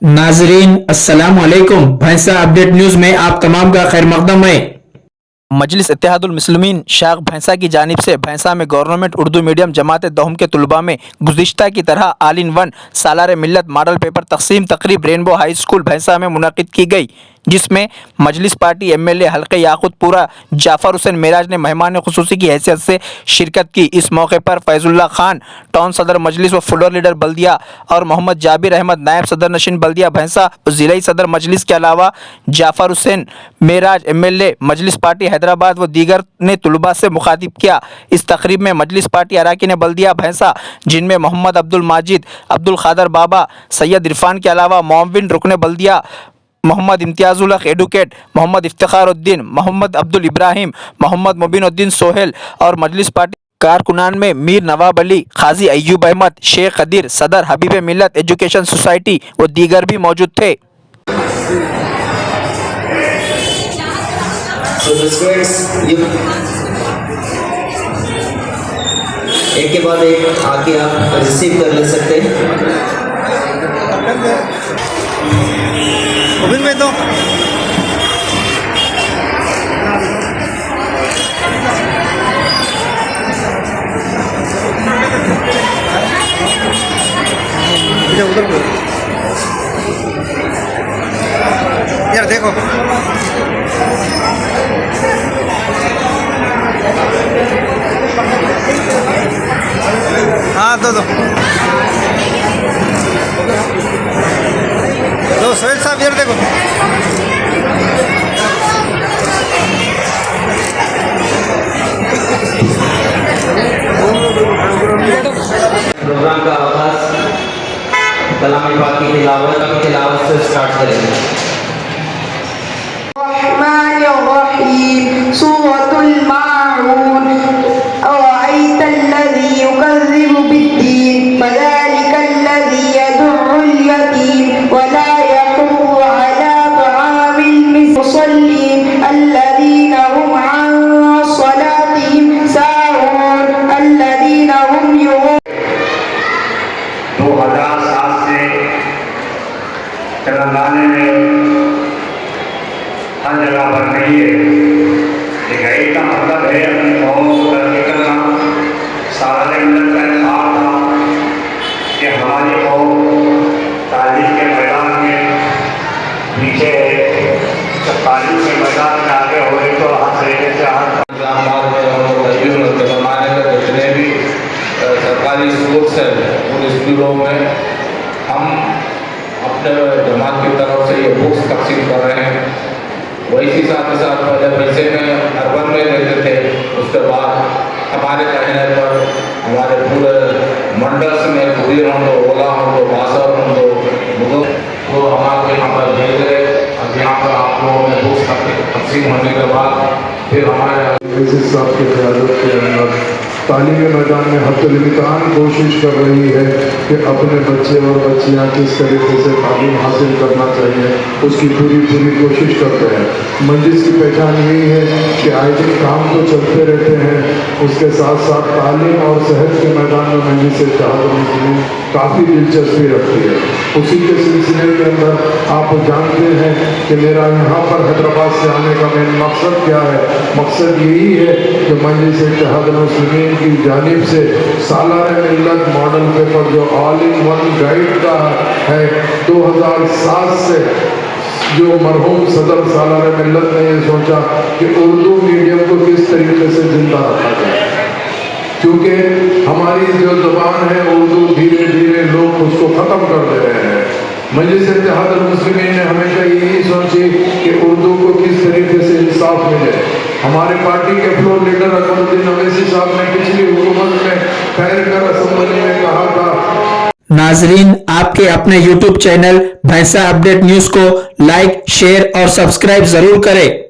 नाजरीन अस्सलाम वालेकुम। भैंसा अपडेट न्यूज़ में आप तमाम का खैर मकदम है। मजलिस इत्तेहादुल मुस्लिमीन शाख भैंसा की जानिब से भैंसा में गवर्नमेंट उर्दू मीडियम जमात दहम के तलबा में गुज़िश्ता की तरह आल in one Salaar Millat model paper तकसीम तकरीब रेनबो हाई स्कूल भैंसा में मुनक़िद की गई, जिसमें मजलिस पार्टी MLA हल्के याकूतपुरा जाफ़र हुसैन मेराज ने मेहमान खुसूसी की हैसियत से शिरकत की। इस मौके पर फैज़ुल्लाह खान टाउन सदर मजलिस व फ्लोर लीडर बल्दिया और मोहम्मद जाबिर अहमद नायब सदर नशीन बल्दिया भैंसा और ज़िलाई सदर मजलिस के अलावा जाफ़र हुसैन मेराज MLA मजलिस पार्टी हैदराबाद व दीगर ने तलबा से मुखातिब किया। इस तकरीब में मजलिस पार्टी अराकीन बल्दिया भैंसा, जिनमें मोहम्मद अब्दुल माजिद, अब्दुल खादर बाबा, सैयद इरफान के अलावा मोमिन रुकन बल्दिया, मोहम्मद इम्तियाजुल हक एडवोकेट, मोहम्मद इफ्तिखारुद्दीन, मोहम्मद अब्दुल इब्राहिम, मोहम्मद मुबीनुद्दीन सोहेल और मजलिस पार्टी कारकुनान में मीर नवाब अली, काजी अय्यूब अहमद, शेख कदीर, सदर हबीब मिल्लत एजुकेशन सोसाइटी व दीगर भी मौजूद थे। So the students, एक के बाद एक आके आप रिसीव कर ले सकते हैं। में तो उधर यार देखो हाँ दो सोहेल साहब यार देखो प्रोग्राम का आगाज कलाम पाक की तिलावत से स्टार्ट करेंगे। सूरतुल माऊन अराअयतल्लज़ी युकज़्ज़िबु बिद्दीन फ़ज़ालिकल्लज़ी यदु'उल यतीम वला यहुद्दु अला तआमिल मुसल्लीन अल्लज़ीना हुम अन स्वलातिहिम साहून अल्लज़ीना हुम 2007 से तेलंगाना में हर जगह पर नहीं है। लिखाई का मतलब है अपनी कौम को तरक्की करना। सारा मिल्लत का ख्वाब था कि हमारी कौम तालीम के मैदान में पीछे है। जब तालीम के मैदान में आगे हो रही तो हर तरीके से हर जितने भी सरकारी स्कूल्स हैं उन स्कूलों में हम अपने जमात की तरफ से ये बुक्स तकसीम कर रहे हैं। वैसी साथ ही साथ पहले पैसे में अर्बन में देते थे, उसके बाद हमारे कहने पर हमारे पूरे मंडल्स में खुदीर हों तो ओला हों तो बासर हों तो हमारे यहाँ पर भेज रहे। अब यहाँ पर आप लोगों में बुक्स तकसीम होने के बाद फिर हमारे साहब की क़यादत के अंदर तालीमी मैदान में हत्तुल-इम्कान कोशिश कर रही है कि अपने बच्चे और बच्चियाँ किस तरीके से तालीम हासिल करना चाहिए, उसकी पूरी कोशिश करते हैं। मजलिस की पहचान यही है कि आए दिन काम तो चलते रहते हैं, उसके साथ साथ तालीम और सेहत के मैदान में मजलिस इत्तेहादुल मुस्लिमीन काफ़ी दिलचस्पी रखती है। उसी के सिलसिले के अंदर आप जानते हैं कि मेरा यहाँ पर हैदराबाद से आने का मेन मकसद क्या है। मकसद यही है कि मजलिस इत्तेहादुल मुस्लिमीन की जानिब से सालार मिल्लत मॉडल पेपर जो ऑल इन वन गाइड का है 2007 से, जो मरहूम सदर सालार मिल्लत ने ये सोचा कि उर्दू मीडियम को किस तरीके से जिंदा रखा जाए, क्योंकि हमारी जो ज़बान है उर्दू धीरे धीरे लोग उसको ख़त्म कर दे रहे हैं। मजलिस इत्तेहादुल मुस्लिमीन ने हमेशा यही सोची कि उर्दू को किस तरीके से इंसाफ मिले। हमारे पार्टी के फ्लोर लीडर अकबरुद्दीन अवैसी साहब ने पिछली हुकूमत में खैर कर असम्बली में कहा था। नाजरीन, आपके अपने YouTube चैनल भैंसा अपडेट न्यूज़ को लाइक, शेयर और सब्सक्राइब जरूर करें।